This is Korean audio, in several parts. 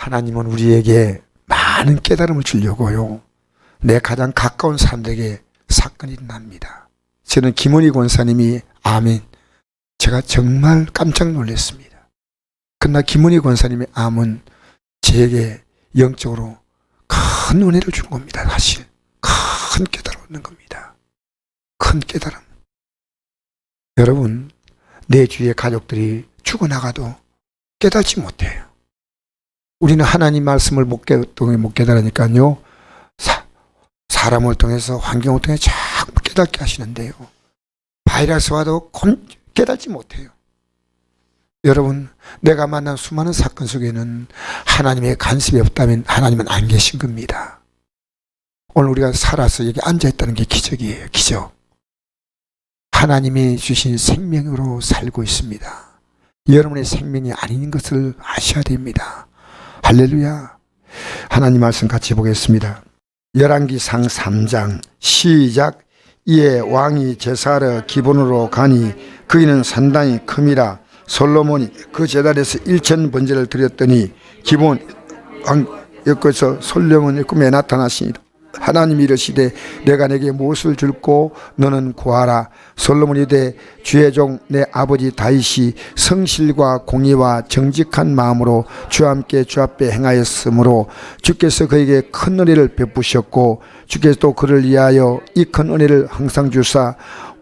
하나님은 우리에게 많은 깨달음을 주려고요, 내 가장 가까운 사람들에게 사건이 일어납니다. 저는 김원희 권사님이 아멘, 제가 정말 깜짝 놀랐습니다. 그러나 김원희 권사님의 암은 제게 영적으로 큰 은혜를 준 겁니다. 사실 큰 깨달음을 얻는 겁니다. 큰 깨달음. 여러분, 내 주위의 가족들이 죽어나가도 깨닫지 못해요. 우리는 하나님 말씀을 못 깨달으니까요, 사람을 통해서, 환경을 통해 자꾸 깨닫게 하시는데요, 바이러스 와도 깨닫지 못해요. 여러분, 내가 만난 수많은 사건 속에는 하나님의 간섭이 없다면 하나님은 안 계신 겁니다. 오늘 우리가 살아서 여기 앉아있다는 게 기적이에요. 기적. 하나님이 주신 생명으로 살고 있습니다. 여러분의 생명이 아닌 것을 아셔야 됩니다. 할렐루야. 하나님 말씀 같이 보겠습니다. 열왕기상 3장 시작. 이에 왕이 제사하러 기본으로 가니 그이는 상당히 큼이라. 솔로몬이 그 제단에서 1000 번제를 드렸더니 기본 왕 옆에서 솔로몬의 꿈에 나타나시니라. 하나님이 이르시되 내가 내게 무엇을 줄고 너는 구하라. 솔로몬이 이르되 주의 종 내 아버지 다윗이 성실과 공의와 정직한 마음으로 주와 함께 주 앞에 행하였으므로 주께서 그에게 큰 은혜를 베푸셨고 주께서 또 그를 위하여 이 큰 은혜를 항상 주사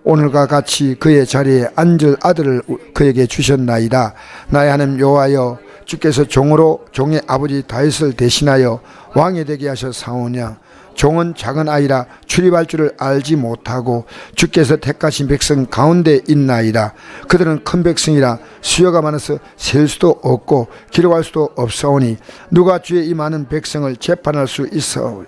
오늘과 같이 그의 자리에 앉을 아들을 그에게 주셨나이다. 나의 하나님 여호와여, 주께서 종으로 종의 아버지 다윗을 대신하여 왕이 되게 하셨사오냐. 종은 작은 아이라 출입할 줄을 알지 못하고 주께서 택하신 백성 가운데 있나이다. 그들은 큰 백성이라 수요가 많아서 셀 수도 없고 기록할 수도 없사오니 누가 주의 이 많은 백성을 재판할 수 있어.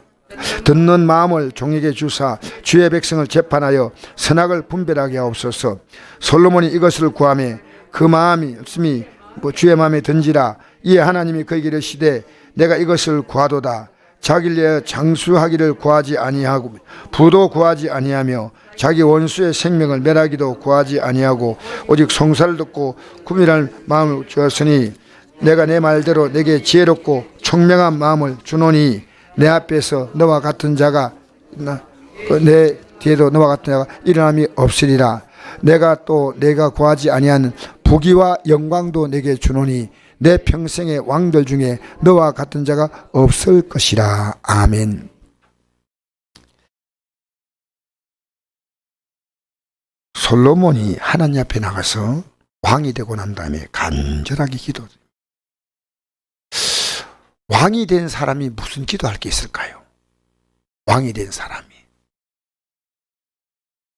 듣는 마음을 종에게 주사 주의 백성을 재판하여 선악을 분별하게 하옵소서. 솔로몬이 이것을 구하며 그 마음이 없음이 주의 마음에 든지라. 이에 하나님이 그에게 이르시되 내가 이것을 구하도다. 자기를 위하여 장수하기를 구하지 아니하고 부도 구하지 아니하며 자기 원수의 생명을 멸하기도 구하지 아니하고 오직 송사를 듣고 구민할 마음을 주었으니 내가 내 말대로 내게 지혜롭고 총명한 마음을 주노니 내 앞에서 너와 같은 자가 내 뒤에도 너와 같은 자가 일어남이 없으리라. 내가 또 내가 구하지 아니하는 부귀와 영광도 내게 주노니 내 평생의 왕들 중에 너와 같은 자가 없을 것이라. 아멘. 솔로몬이 하나님 앞에 나가서 왕이 되고 난 다음에 간절하게 기도합니다. 왕이 된 사람이 무슨 기도할 게 있을까요? 왕이 된 사람이.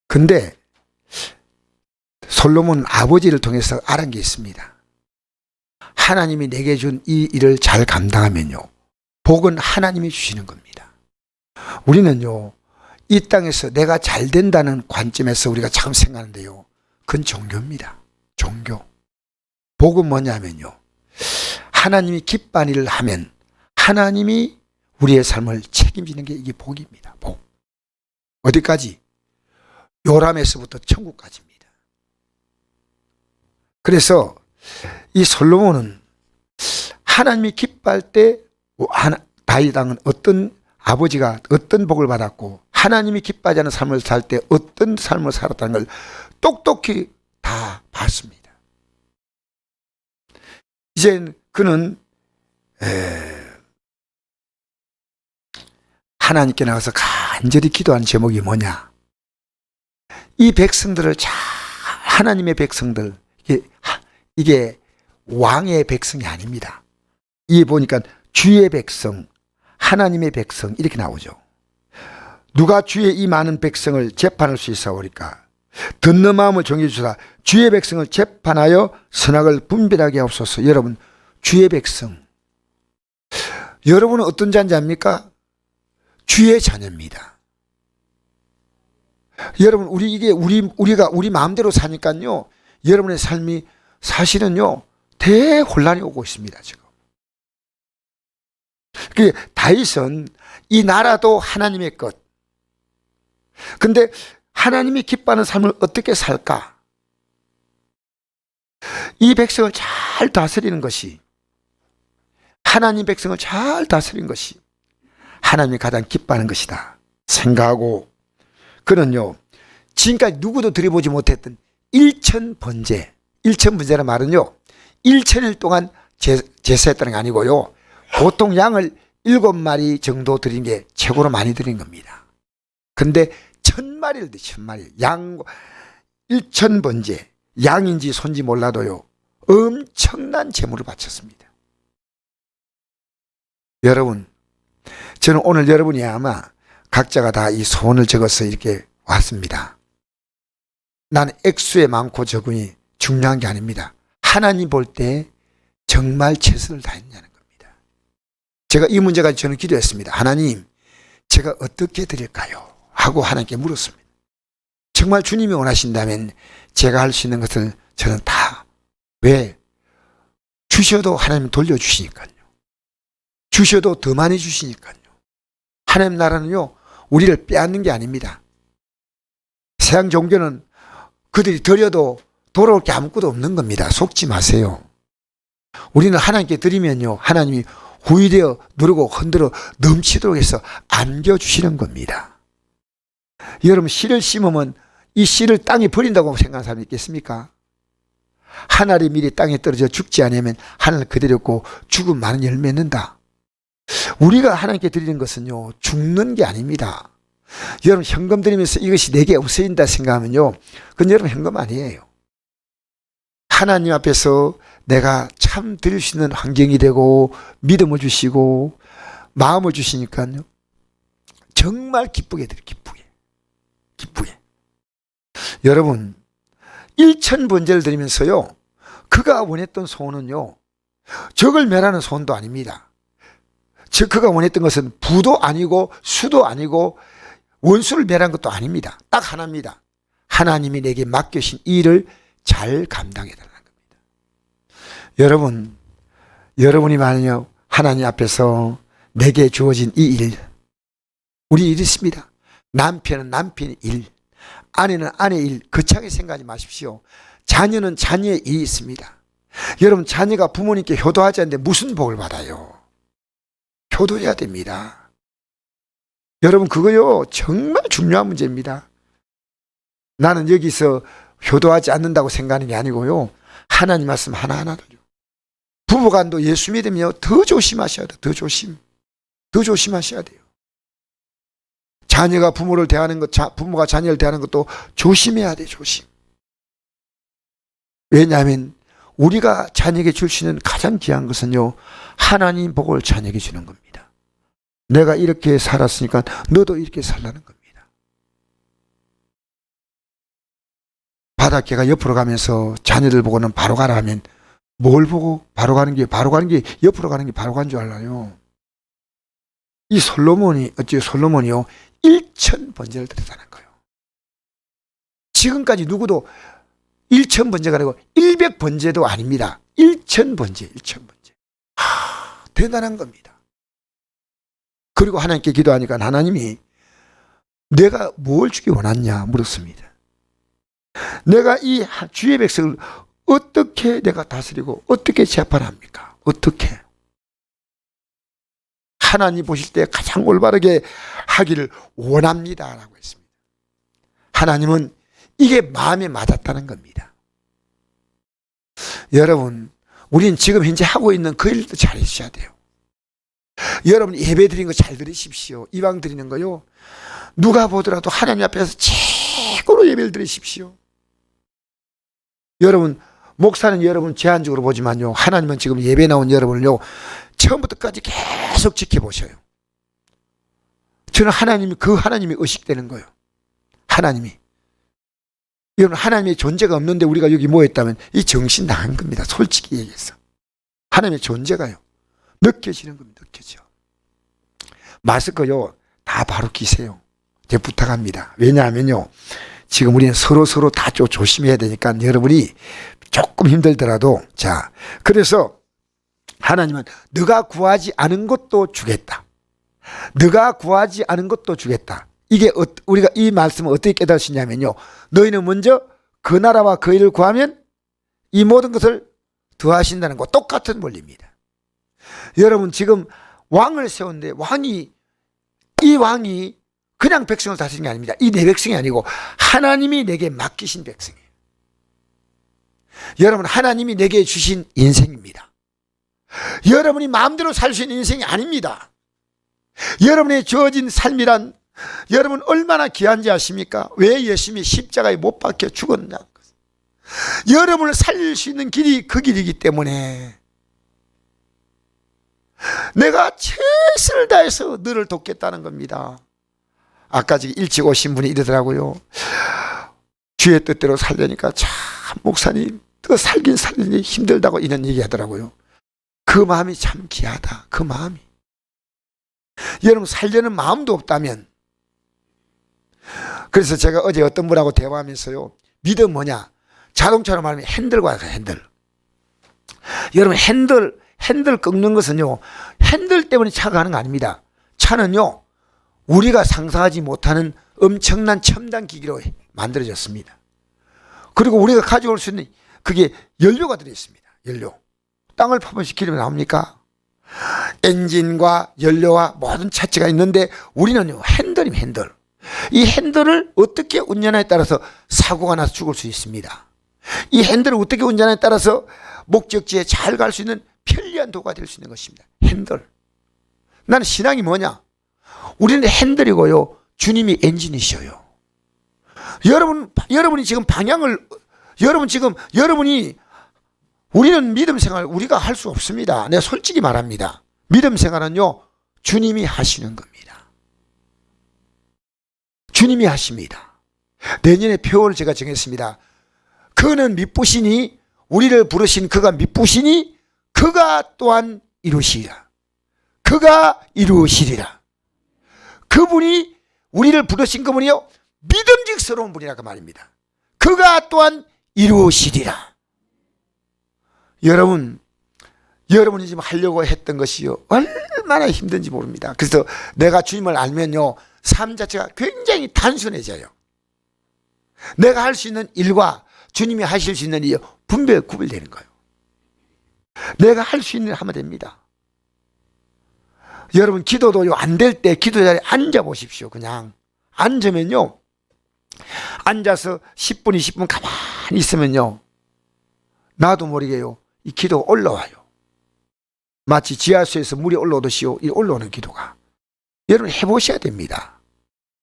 근데 솔로몬 아버지를 통해서 알은 게 있습니다. 하나님이 내게 준 이 일을 잘 감당하면요, 복은 하나님이 주시는 겁니다. 우리는요, 이 땅에서 내가 잘 된다는 관점에서 우리가 참 생각하는데요, 그건 종교입니다. 종교. 복은 뭐냐면요, 하나님이 기뻐하는 일을 하면 하나님이 우리의 삶을 책임지는 게 이게 복입니다. 복. 어디까지? 요람에서부터 천국까지입니다. 그래서 이 솔로몬은 하나님이 기뻐할 때 다윗 왕은 어떤 아버지가 어떤 복을 받았고 하나님이 기뻐하지 않는 삶을 살 때 어떤 삶을 살았다는 걸 똑똑히 다 봤습니다. 이제 그는 하나님께 나가서 간절히 기도한 제목이 뭐냐? 이 백성들을 잘, 하나님의 백성들, 이게 왕의 백성이 아닙니다. 이 보니까 주의 백성, 하나님의 백성 이렇게 나오죠. 누가 주의 이 많은 백성을 재판할 수 있사오리까? 듣는 마음을 정해 주사 주의 백성을 재판하여 선악을 분별하게 하옵소서. 여러분, 주의 백성, 여러분은 어떤 자인지 압니까? 주의 자녀입니다. 여러분, 우리가 우리 마음대로 사니까요, 여러분의 삶이 사실은요, 대혼란이 오고 있습니다, 지금. 다윗은 이 나라도 하나님의 것. 근데 하나님이 기뻐하는 삶을 어떻게 살까? 이 백성을 잘 다스리는 것이 하나님 백성을 잘 다스린 것이 하나님이 가장 기뻐하는 것이다 생각하고, 그는요 지금까지 누구도 드려보지 못했던 일천번제, 일천번제란 말은요 1000일 동안 제사했다는 게 아니고요, 보통 양을 7마리 정도 드린 게 최고로 많이 드린 겁니다. 근데 1000마리를 드려, 1000마리. 양 1000번제, 양인지 손지 몰라도요 엄청난 제물을 바쳤습니다. 여러분, 저는 오늘 여러분이 아마 각자가 다 이 소원을 적어서 이렇게 왔습니다. 나는 액수에 많고 적음이 중요한 게 아닙니다. 하나님 볼 때 정말 최선을 다했냐는 겁니다. 제가 이 문제까지 저는 기도했습니다. 하나님, 제가 어떻게 드릴까요? 하고 하나님께 물었습니다. 정말 주님이 원하신다면 제가 할 수 있는 것을 저는 다, 왜? 주셔도 하나님 돌려주시니까요. 주셔도 더 많이 주시니까요. 하나님 나라는요 우리를 빼앗는 게 아닙니다. 서양 종교는 그들이 드려도 돌아올 게 아무것도 없는 겁니다. 속지 마세요. 우리는 하나님께 드리면요 하나님이 후이되어 누르고 흔들어 넘치도록 해서 안겨주시는 겁니다. 여러분, 씨를 심으면 이 씨를 땅에 버린다고 생각하는 사람이 있겠습니까? 하늘이 미리 땅에 떨어져 죽지 않으면 하늘 그대로 있고 죽으면 많은 열매 맺는다. 우리가 하나님께 드리는 것은요 죽는 게 아닙니다. 여러분, 현금 드리면서 이것이 내게 없어진다 생각하면요 그건 여러분 현금 아니에요. 하나님 앞에서 내가 참 드릴 수 있는 환경이 되고 믿음을 주시고 마음을 주시니까요 정말 기쁘게 드려요. 기쁘게. 여러분, 1000번제를 드리면서요 그가 원했던 소원은요 적을 멸하는 소원도 아닙니다. 즉 그가 원했던 것은 부도 아니고 수도 아니고 원수를 멸한 것도 아닙니다. 딱 하나입니다. 하나님이 내게 맡겨신 일을 잘 감당해달라는 겁니다. 여러분, 여러분이 만약 하나님 앞에서 내게 주어진 이 일, 우리 일 있습니다. 남편은 남편의 일, 아내는 아내의 일, 거창하게 생각하지 마십시오. 자녀는 자녀의 일이 있습니다. 여러분, 자녀가 부모님께 효도하지 않는데 무슨 복을 받아요? 효도해야 됩니다. 여러분, 그거요 정말 중요한 문제입니다. 나는 여기서 효도하지 않는다고 생각하는 게 아니고요 하나님 말씀 하나하나도요. 부부간도 예수 믿으면 더 조심하셔야 돼요. 더 조심하셔야 돼요. 자녀가 부모를 대하는 것, 부모가 자녀를 대하는 것도 조심해야 돼요. 조심. 왜냐하면 우리가 자녀에게 줄 수 있는 가장 귀한 것은요 하나님 복을 자녀에게 주는 겁니다. 내가 이렇게 살았으니까 너도 이렇게 살라는 겁니다. 바닷개가 옆으로 가면서 자녀들 보고는 바로 가라 하면 뭘 보고 바로 가는 게 옆으로 가는 게 바로 간 줄 알아요. 이 솔로몬이요 1000번제를 드렸다는 거예요. 지금까지 누구도 1000번제가 아니고 100번제도 아닙니다. 1000번제. 대단한 겁니다. 그리고 하나님께 기도하니까 하나님이 내가 뭘 주기 원하냐 물었습니다. 내가 이 주의 백성을 어떻게 내가 다스리고 어떻게 재판합니까? 어떻게? 하나님 보실 때 가장 올바르게 하기를 원합니다 라고 했습니다. 하나님은 이게 마음에 맞았다는 겁니다. 여러분, 우리는 지금 현재 하고 있는 그 일도 잘 해주셔야 돼요. 여러분, 예배 드리는 거 잘 들으십시오. 이방 드리는 거요 누가 보더라도 하나님 앞에서 최고로 예배를 드리십시오. 여러분, 목사는 여러분 제한적으로 보지만요 하나님은 지금 예배 나온 여러분을요 처음부터 끝까지 계속 지켜보셔요. 저는 그 하나님이 의식되는 거예요. 하나님이. 여러분, 하나님의 존재가 없는데 우리가 여기 모였다면 이 정신 나간 겁니다. 솔직히 얘기해서. 하나님의 존재가요 느껴지는 겁니다. 느껴져. 마스크요 다 바로 끼세요. 제가 부탁합니다. 왜냐하면요 지금 우리는 서로 다 조심해야 되니까 여러분이 조금 힘들더라도, 자, 그래서 하나님은 너가 구하지 않은 것도 주겠다. 너가 구하지 않은 것도 주겠다. 이게 우리가 이 말씀을 어떻게 깨달을 수 있냐면요 너희는 먼저 그 나라와 그 일을 구하면 이 모든 것을 더하신다는 거 똑같은 원리입니다. 여러분 지금 왕을 세웠는데 이 왕이 그냥 백성을 다스리는 게 아닙니다. 이 내 백성이 아니고 하나님이 내게 맡기신 백성이에요. 여러분 하나님이 내게 주신 인생입니다. 여러분이 마음대로 살 수 있는 인생이 아닙니다. 여러분의 주어진 삶이란 여러분 얼마나 귀한지 아십니까? 왜 예수님이 십자가에 못 박혀 죽었냐? 여러분을 살릴 수 있는 길이 그 길이기 때문에 내가 최선을 다해서 너를 돕겠다는 겁니다. 아까 지금 일찍 오신 분이 이러더라고요. 주의 뜻대로 살려니까 참 목사님 더 살긴 살리니 힘들다고 이런 얘기 하더라고요. 그 마음이 참 귀하다. 그 마음이. 여러분 살려는 마음도 없다면, 그래서 제가 어제 어떤 분하고 대화하면서요, 믿음 뭐냐? 자동차로 말하면 핸들과 핸들. 여러분 핸들 꺾는 것은요, 핸들 때문에 차가 가는 거 아닙니다. 차는요, 우리가 상상하지 못하는 엄청난 첨단 기기로 만들어졌습니다. 그리고 우리가 가져올 수 있는 그게 연료가 들어있습니다. 연료. 땅을 파면서 기름이 나옵니까? 엔진과 연료와 모든 차체가 있는데 우리는요, 핸들입니다. 핸들. 이 핸들을 어떻게 운전하에 따라서 사고가 나서 죽을 수 있습니다. 이 핸들을 어떻게 운전하에 따라서 목적지에 잘 갈 수 있는 편리한 도구가 될 수 있는 것입니다. 핸들. 나는 신앙이 뭐냐? 우리는 핸들이고요, 주님이 엔진이셔요. 여러분이 지금 방향을, 여러분이 우리는 믿음 생활 우리가 할 수 없습니다. 내가 솔직히 말합니다. 믿음 생활은요, 주님이 하시는 겁니다. 주님이 하십니다. 내년에 표어를 제가 정했습니다. 그는 미쁘시니, 우리를 부르신 그가 미쁘시니 그가 또한 이루시리라. 그가 이루시리라. 그분이, 우리를 부르신 그분이요, 믿음직스러운 분이라 그 말입니다. 그가 또한 이루시리라. 여러분이 지금 하려고 했던 것이요, 얼마나 힘든지 모릅니다. 그래서 내가 주님을 알면요, 삶 자체가 굉장히 단순해져요. 내가 할 수 있는 일과 주님이 하실 수 있는 일이 구별되는 거예요. 내가 할 수 있는 일 하면 됩니다. 여러분 기도도요, 안 될 때 기도 자리에 앉아 보십시오. 그냥 앉으면요, 앉아서 10분 20분 가만히 있으면요, 나도 모르게요, 이 기도가 올라와요. 마치 지하수에서 물이 올라오듯이요, 이 올라오는 기도가. 여러분 해보셔야 됩니다.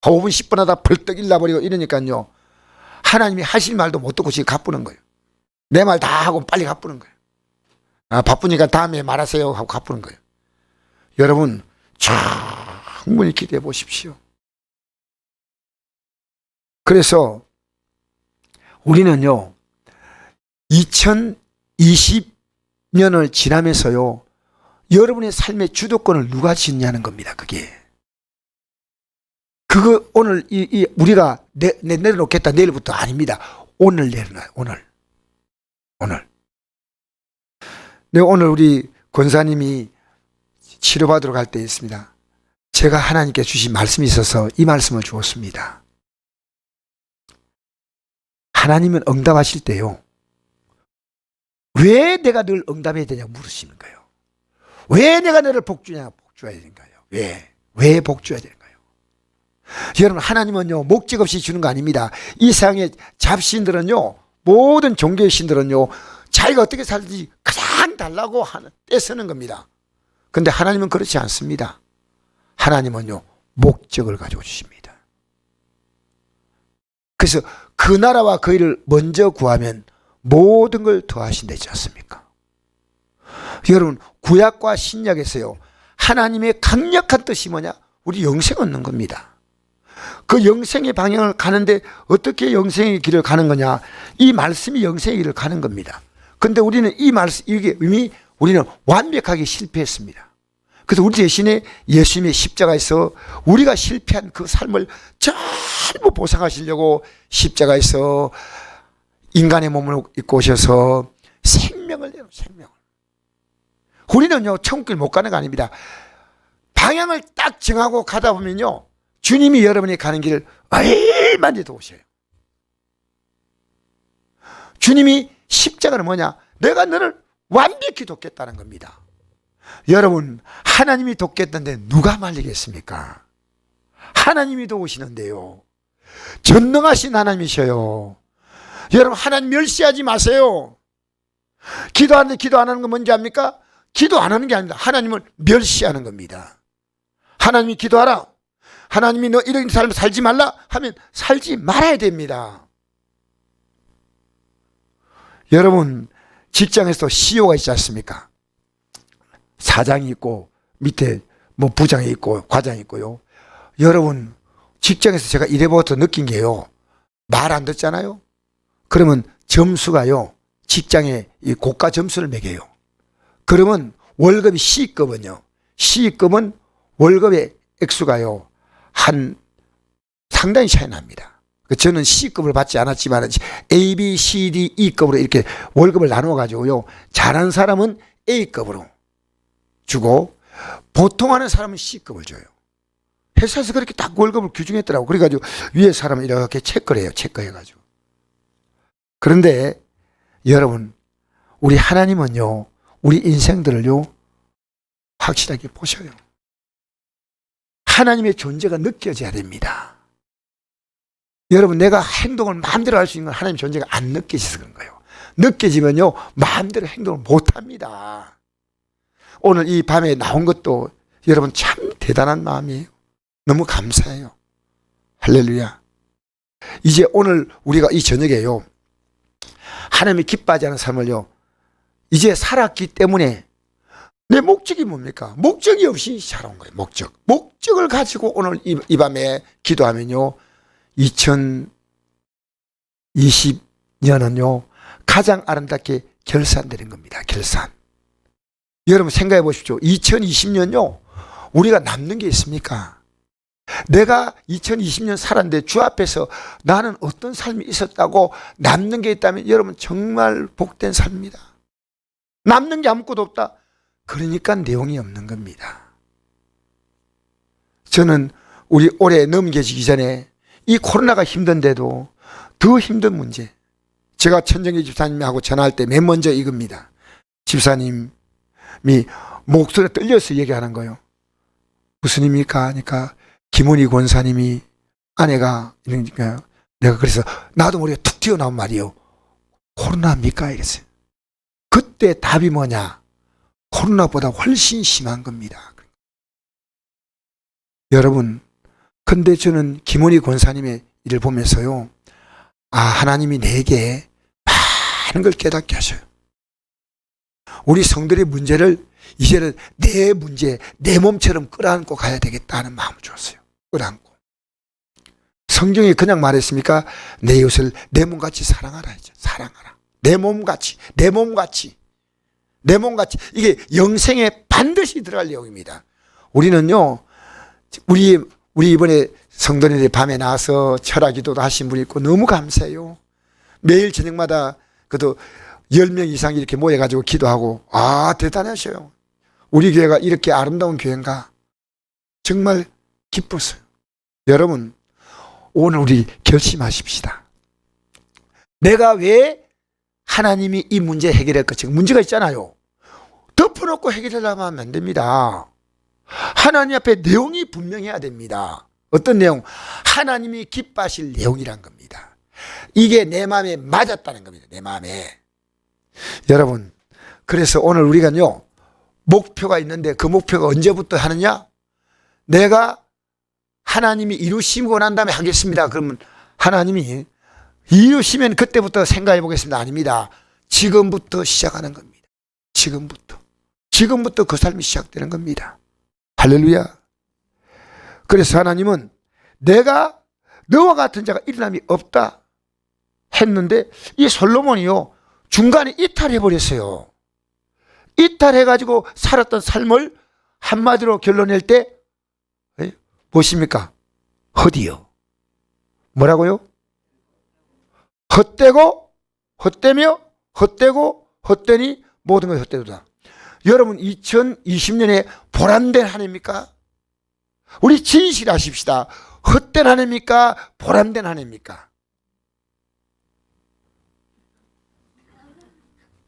5분 10분 하다 벌떡 일나버리고 이러니까요, 하나님이 하실 말도 못 듣고 지금 가쁘는 거예요. 내 말 다 하고 빨리 가쁘는 거예요. 바쁘니까 다음에 말하세요 하고 가쁘는 거예요. 여러분 충분히 기도해 보십시오. 그래서 우리는요, 2020년을 지나면서요, 여러분의 삶의 주도권을 누가 짓냐는 겁니다. 그거 오늘 우리가 내려놓겠다 내일부터 아닙니다. 오늘 내려놔요. 오늘. 네, 오늘 우리 권사님이 치료받으러 갈 때 있습니다. 제가 하나님께 주신 말씀이 있어서 이 말씀을 주었습니다. 하나님은 응답하실 때요, 왜 내가 늘 응답해야 되냐고 물으시는 거예요. 왜 내가 너를 복주냐, 복주어야 되는가요? 왜 복주어야 되는가요? 여러분 하나님은요, 목적 없이 주는 거 아닙니다. 이 세상의 잡신들은요, 모든 종교의 신들은요, 자기가 어떻게 살든지 가장 달라고 떼쓰는 겁니다. 근데 하나님은 그렇지 않습니다. 하나님은요, 목적을 가지고 주십니다. 그래서 그 나라와 그 일을 먼저 구하면 모든 걸 더하신다지 않습니까? 여러분 구약과 신약에서요, 하나님의 강력한 뜻이 뭐냐? 우리 영생 얻는 겁니다. 그 영생의 방향을 가는데 어떻게 영생의 길을 가는 거냐? 이 말씀이 영생의 길을 가는 겁니다. 근데 우리는 이 말씀, 이게 이미 우리는 완벽하게 실패했습니다. 그래서 우리 대신에 예수님의 십자가에서 우리가 실패한 그 삶을 전부 보상하시려고 십자가에서 인간의 몸을 입고 오셔서 생명을 내요. 생명을. 우리는요, 천국길 못 가는 거 아닙니다. 방향을 딱 정하고 가다 보면요, 주님이 여러분이 가는 길을 얼마든지 도우셔요. 주님이 십자가는 뭐냐? 내가 너를 완벽히 돕겠다는 겁니다. 여러분, 하나님이 돕겠다는데 누가 말리겠습니까? 하나님이 도우시는데요. 전능하신 하나님이셔요. 여러분, 하나님 멸시하지 마세요. 기도하는데 기도 안 하는 건 뭔지 압니까? 기도 안 하는 게 아닙니다. 하나님을 멸시하는 겁니다. 하나님이 기도하라, 하나님이 너 이런 삶을 살지 말라 하면 살지 말아야 됩니다. 여러분, 직장에서 CEO가 있지 않습니까? 사장이 있고 밑에 뭐 부장이 있고 과장이 있고요. 여러분, 직장에서 제가 일해보고서 느낀 게요, 말 안 듣잖아요. 그러면 점수가요, 직장에 이 고가 점수를 매겨요. 그러면 월급이 C급은요, C급은 월급의 액수가요 한 상당히 차이 납니다. 저는 C급을 받지 않았지만 A, B, C, D, E급으로 이렇게 월급을 나누어 가지고요, 잘하는 사람은 A급으로 주고 보통 하는 사람은 C급을 줘요. 회사에서 그렇게 딱 월급을 규정했더라고. 그래가지고 위에 사람은 이렇게 체크를 해요. 체크해가지고. 그런데 여러분, 우리 하나님은요, 우리 인생들을요 확실하게 보셔요. 하나님의 존재가 느껴져야 됩니다. 여러분, 내가 행동을 마음대로 할 수 있는 건 하나님의 존재가 안 느껴져서 그런 거예요. 느껴지면요 마음대로 행동을 못합니다. 오늘 이 밤에 나온 것도 여러분 참 대단한 마음이에요. 너무 감사해요. 할렐루야. 이제 오늘 우리가 이 저녁에요, 하나님이 기뻐하지 않은 삶을요 이제 살았기 때문에 내 목적이 뭡니까? 목적이 없이 살아온 거예요. 목적을 가지고 오늘 이 밤에 기도하면요 2020년은요 가장 아름답게 결산되는 겁니다. 결산. 여러분 생각해 보십시오. 2020년요 우리가 남는 게 있습니까? 내가 2020년 살았는데 주 앞에서 나는 어떤 삶이 있었다고 남는 게 있다면 여러분 정말 복된 삶입니다. 남는 게 아무것도 없다. 그러니까 내용이 없는 겁니다. 저는 우리 올해 넘겨지기 전에 이 코로나가 힘든데도 더 힘든 문제, 제가 천정기 집사님하고 전화할 때 맨 먼저 이겁니다. 집사님이 목소리가 떨려서 얘기하는 거예요. 무슨 일입니까? 하니까 김은희 권사님이 아내가 이러니까 내가 그래서 나도 모르게 툭 튀어나온 말이요. 코로나입니까? 이랬어요. 그때 답이 뭐냐? 코로나보다 훨씬 심한 겁니다. 여러분, 근데 저는 김은희 권사님의 일을 보면서요, 아, 하나님이 내게 많은 걸 깨닫게 하셔요. 우리 성들의 문제를 이제는 내 문제, 내 몸처럼 끌어안고 가야 되겠다는 마음을 줬어요. 끌어안고. 성경이 그냥 말했습니까? 내 이웃을 내 몸같이 사랑하라 했죠. 사랑하라. 내 몸같이, 내 몸같이, 내 몸같이. 이게 영생에 반드시 들어갈 내용입니다. 우리는요, 우리 이번에 성도님들이 밤에 나와서 철학기도도 하신 분이 있고 너무 감사해요. 매일 저녁마다 그래도 10명 이상 이렇게 모여가지고 기도하고, 아, 대단하셔요. 우리 교회가 이렇게 아름다운 교회인가? 정말 기뻤어요. 여러분, 오늘 우리 결심하십시다. 내가 왜 하나님이 이 문제 해결할 것인가? 문제가 있잖아요. 덮어놓고 해결하려면 하면 안 됩니다. 하나님 앞에 내용이 분명해야 됩니다. 어떤 내용? 하나님이 기뻐하실 내용이란 겁니다. 이게 내 마음에 맞았다는 겁니다. 내 마음에. 여러분, 그래서 오늘 우리가요 목표가 있는데 그 목표가 언제부터 하느냐? 내가 하나님이 이루시고 난 다음에 하겠습니다. 그러면 하나님이 이루시면 그때부터 생각해 보겠습니다. 아닙니다. 지금부터 시작하는 겁니다. 지금부터 그 삶이 시작되는 겁니다. 할렐루야. 그래서 하나님은 내가 너와 같은 자가 일어남이 없다 했는데 이 솔로몬이요 중간에 이탈해 버렸어요. 이탈해가지고 살았던 삶을 한마디로 결론낼 때 무엇입니까? 헛이요. 뭐라고요? 헛되고 헛되며 헛되고 헛되니 모든 것이 헛되도다. 여러분 2020년에 보람된 한 해입니까? 우리 진실하십시다. 헛된 한 해입니까? 보람된 한 해입니까?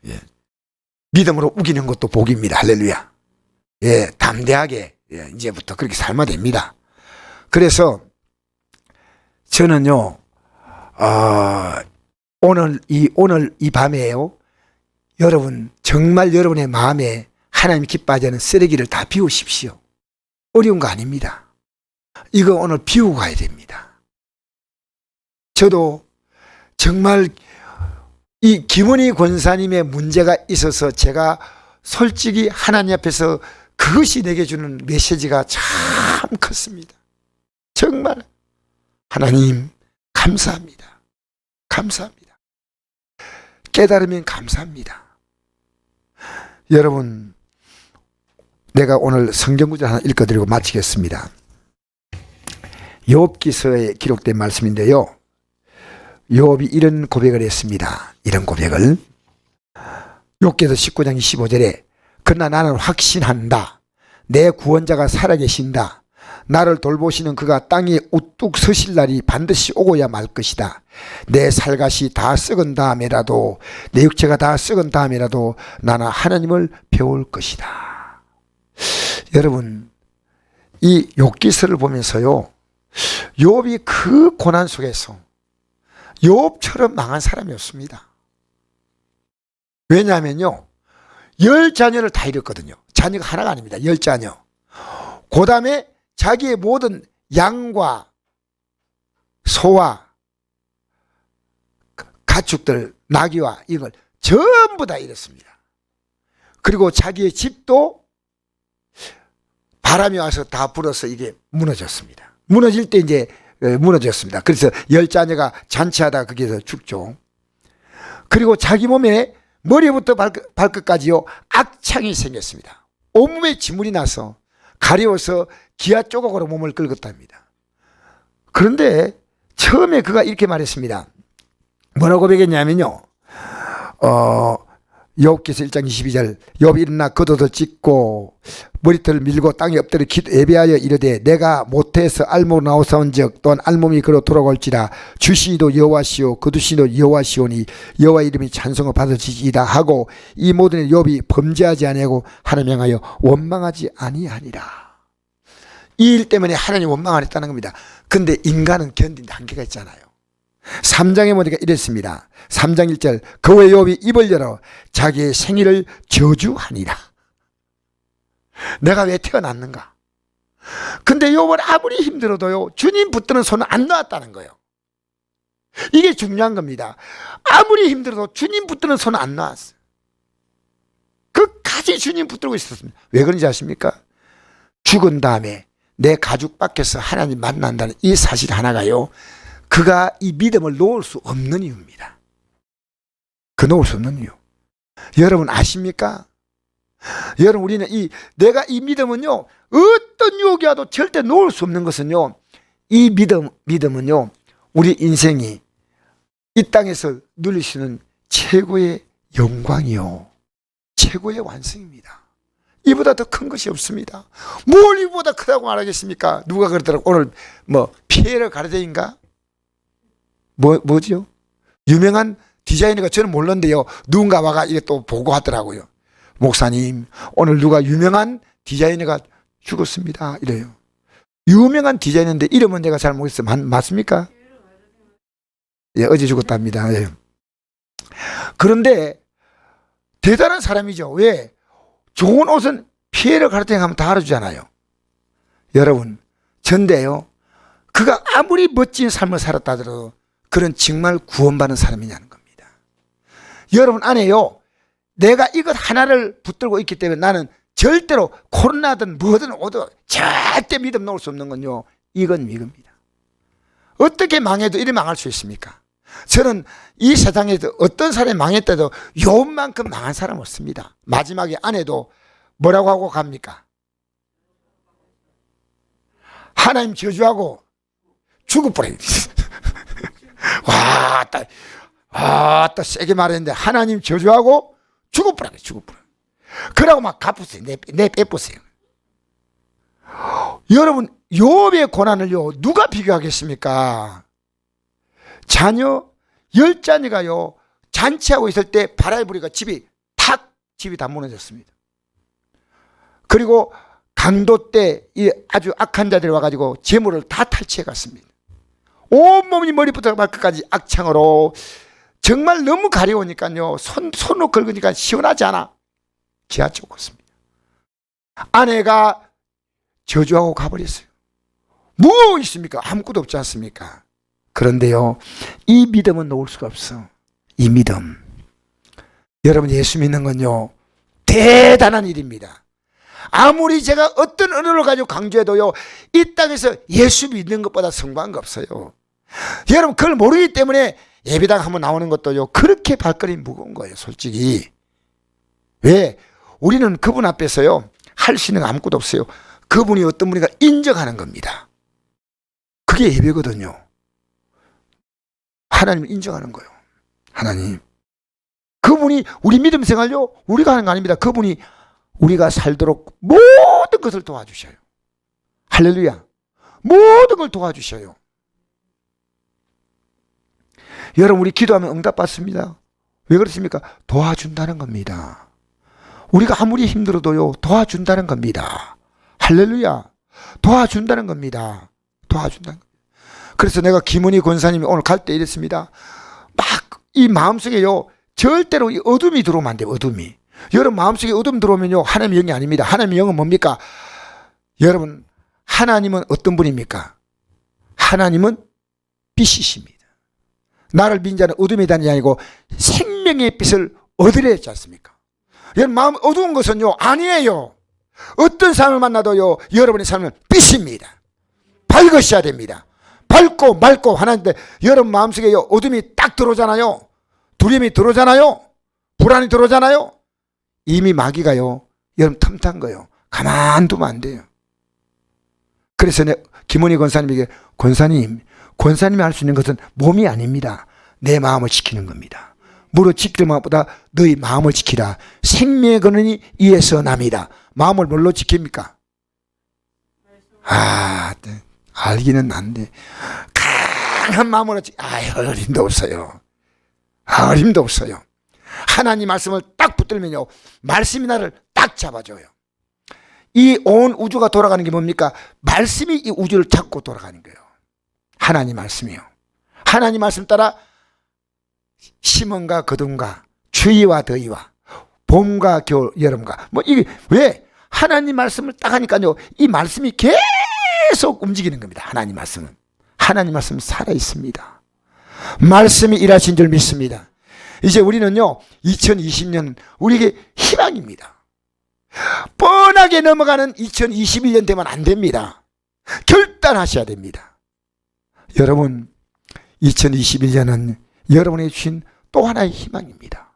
예. 믿음으로 우기는 것도 복입니다. 할렐루야. 담대하게 이제부터 그렇게 살면 됩니다. 그래서 저는요, 오늘 이 밤에요, 여러분 정말 여러분의 마음에 하나님 기뻐하지 않는 쓰레기를 다 비우십시오. 어려운 거 아닙니다. 이거 오늘 비우고 가야 됩니다. 저도 정말 이 김은희 권사님의 문제가 있어서 제가 솔직히 하나님 앞에서 그것이 내게 주는 메시지가 참 컸습니다. 정말 하나님 감사합니다. 감사합니다. 깨달으면 감사합니다. 여러분, 내가 오늘 성경구절 하나 읽어드리고 마치겠습니다. 욥기서에 기록된 말씀인데요, 욥이 이런 고백을 했습니다. 이런 고백을 욥기서 19장 25절에 그러나 나는 확신한다. 내 구원자가 살아계신다. 나를 돌보시는 그가 땅에 우뚝 서실 날이 반드시 오고야 말 것이다. 내 살갗이 다 썩은 다음에라도, 내 육체가 다 썩은 다음에라도 나는 하나님을 배울 것이다. 여러분, 이 욥기서를 보면서요, 욥이 그 고난 속에서 욥처럼 망한 사람이 없습니다. 왜냐하면요, 10자녀를 다 잃었거든요. 자녀가 하나가 아닙니다. 10자녀. 그 다음에 자기의 모든 양과 소와 가축들, 나귀와 이걸 전부 다 잃었습니다. 그리고 자기의 집도 바람이 와서 다 불어서 이게 무너졌습니다. 무너질 때 이제 무너졌습니다. 그래서 10자녀가 잔치하다가 거기서 죽죠. 그리고 자기 몸에 머리부터 발끝까지요, 악창이 생겼습니다. 온몸에 지물이 나서 가려워서 기아 조각으로 몸을 긁었답니다. 그런데 처음에 그가 이렇게 말했습니다. 뭐라고 고백했냐면요, 욥기서 1장 22절, 욥이 일어나 겉옷을 찢고 머리털을 밀고 땅에 엎드려 예배하여 이르되 내가 모태에서 알몸으로 나오사온즉 또한 알몸이 그로 돌아올지라 주시니도 여호와시오 거두시니도 여호와시오니 여호와 이름이 찬송을 받으시이다 하고 이 모든 욥이 범죄하지 아니하고 하나님 향하여 원망하지 아니하니라. 이 일 때문에 하나님 원망을 했다는 겁니다. 근데 인간은 견딘 한계가 있잖아요. 3장에 보니까 이랬습니다. 3장 1절, 그 후에 욥이 입을 열어 자기의 생일을 저주하니라. 내가 왜 태어났는가? 근데 욥은 아무리 힘들어도요, 주님 붙드는 손은 안 놨다는 거예요. 이게 중요한 겁니다. 아무리 힘들어도 주님 붙드는 손은 안 놨어요. 끝까지 주님 붙들고 있었습니다. 왜 그런지 아십니까? 죽은 다음에 내 가죽 밖에서 하나님 만난다는 이 사실 하나가요, 그가 이 믿음을 놓을 수 없는 이유입니다. 그 놓을 수 없는 이유. 여러분 아십니까? 여러분, 우리는 내가 이 믿음은요, 어떤 유혹이 와도 절대 놓을 수 없는 것은요, 이 믿음은요, 우리 인생이 이 땅에서 누릴 수 있는 최고의 영광이요, 최고의 완성입니다. 이보다 더 큰 것이 없습니다. 뭘 이보다 크다고 말하겠습니까? 누가 그러더라고. 오늘 피에르 가르데인가? 뭐죠? 유명한 디자이너가, 저는 몰랐는데요, 누군가 와가 이게 또 보고하더라고요. 목사님, 오늘 누가 유명한 디자이너가 죽었습니다. 이래요. 유명한 디자이너인데 이름은 내가 잘 모르겠어요. 맞습니까? 예, 어제 죽었답니다. 예. 그런데 대단한 사람이죠. 왜? 좋은 옷은 피에르 가르팅 하면 다 알아주잖아요. 여러분, 전데요, 그가 아무리 멋진 삶을 살았다 하더라도 그런 정말 구원받은 사람이냐는 겁니다. 여러분 안에요, 내가 이것 하나를 붙들고 있기 때문에 나는 절대로 코로나든 뭐든 오든 절대 믿음 놓을 수 없는 건요, 이건 이겁니다. 어떻게 망해도 이리 망할 수 있습니까? 저는 이 세상에서 어떤 사람이 망했다도 욥만큼 망한 사람 없습니다. 마지막에 아내도 뭐라고 하고 갑니까? 하나님 저주하고 죽어버려요. 또 세게 말했는데 하나님 저주하고 죽어버려요. 그러고 막 갚으세요. 내 빼보세요. 여러분, 욥의 고난을요, 누가 비교하겠습니까? 자녀 10자녀가요 잔치하고 있을 때 바람이 부니까 집이 다 무너졌습니다. 그리고 강도 때 이 아주 악한 자들이 와가지고 재물을 다 탈취해 갔습니다. 온몸이 머리부터 발끝까지 악창으로 정말 너무 가려우니까요. 손으로 긁으니까 시원하지 않아. 기아 쫓았습니다. 아내가 저주하고 가버렸어요. 뭐 있습니까? 아무것도 없지 않습니까? 그런데요, 이 믿음은 놓을 수가 없어. 이 믿음. 여러분, 예수 믿는 건요, 대단한 일입니다. 아무리 제가 어떤 언어를 가지고 강조해도요, 이 땅에서 예수 믿는 것보다 성공한 거 없어요. 여러분, 그걸 모르기 때문에 예배당 한번 나오는 것도요, 그렇게 발걸음이 무거운 거예요, 솔직히. 왜? 우리는 그분 앞에서요, 할 수 있는 거 아무것도 없어요. 그분이 어떤 분인가 인정하는 겁니다. 그게 예배거든요. 하나님을 인정하는 거예요. 하나님. 그분이 우리 믿음 생활요, 우리가 하는 거 아닙니다. 그분이 우리가 살도록 모든 것을 도와주셔요. 할렐루야. 모든 걸 도와주셔요. 여러분, 우리 기도하면 응답받습니다. 왜 그렇습니까? 도와준다는 겁니다. 우리가 아무리 힘들어도요, 도와준다는 겁니다. 할렐루야. 도와준다는 겁니다. 도와준다는 겁니다. 그래서 내가 김은희 권사님이 오늘 갈 때 이랬습니다. 막 이 마음속에요, 절대로 이 어둠이 들어오면 안 돼요. 어둠이. 여러분, 마음속에 어둠 들어오면요, 하나님의 영이 아닙니다. 하나님의 영은 뭡니까? 여러분, 하나님은 어떤 분입니까? 하나님은 빛이십니다. 나를 믿는 자는 어둠에 다니지 아니고 생명의 빛을 얻으려 했지 않습니까? 여러분, 마음 어두운 것은요, 아니에요. 어떤 사람을 만나도요, 여러분의 삶은 빛입니다. 밝으셔야 됩니다. 밝고 맑고 하나인데, 여러분 마음속에 어둠이 딱 들어오잖아요. 두려움이 들어오잖아요. 불안이 들어오잖아요. 이미 마귀가요, 여러분 틈탄 거예요. 가만두면 안 돼요. 그래서 김은희 권사님에게, 권사님이 할 수 있는 것은 몸이 아닙니다. 내 마음을 지키는 겁니다. 무릇 지킬 마음보다 너희 마음을 지키라. 생명의 근원이 이에서 납니다. 마음을 뭘로 지킵니까? 알기는 안돼. 강한 마음으로 어림도 없어요. 어림도 없어요. 하나님 말씀을 딱 붙들면요, 말씀이 나를 딱 잡아줘요. 이 온 우주가 돌아가는 게 뭡니까? 말씀이 이 우주를 잡고 돌아가는 거예요. 하나님 말씀이요. 하나님 말씀 따라 심음과 거둠과 추위와 더위와 봄과 겨울, 여름과 이게 왜? 하나님 말씀을 딱 하니까요, 이 말씀이 계속 움직이는 겁니다. 하나님 말씀은. 하나님 말씀은 살아있습니다. 말씀이 일하신 줄 믿습니다. 이제 우리는요, 2020년 우리에게 희망입니다. 뻔하게 넘어가는 2021년 되면 안 됩니다. 결단하셔야 됩니다. 여러분, 2021년은 여러분이 주신 또 하나의 희망입니다.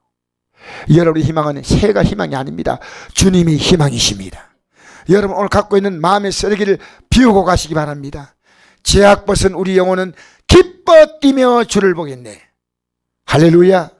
여러분의 희망은 새가 희망이 아닙니다. 주님이 희망이십니다. 여러분, 오늘 갖고 있는 마음의 쓰레기를 비우고 가시기 바랍니다. 죄악 벗은 우리 영혼은 기뻐 뛰며 주를 보겠네. 할렐루야.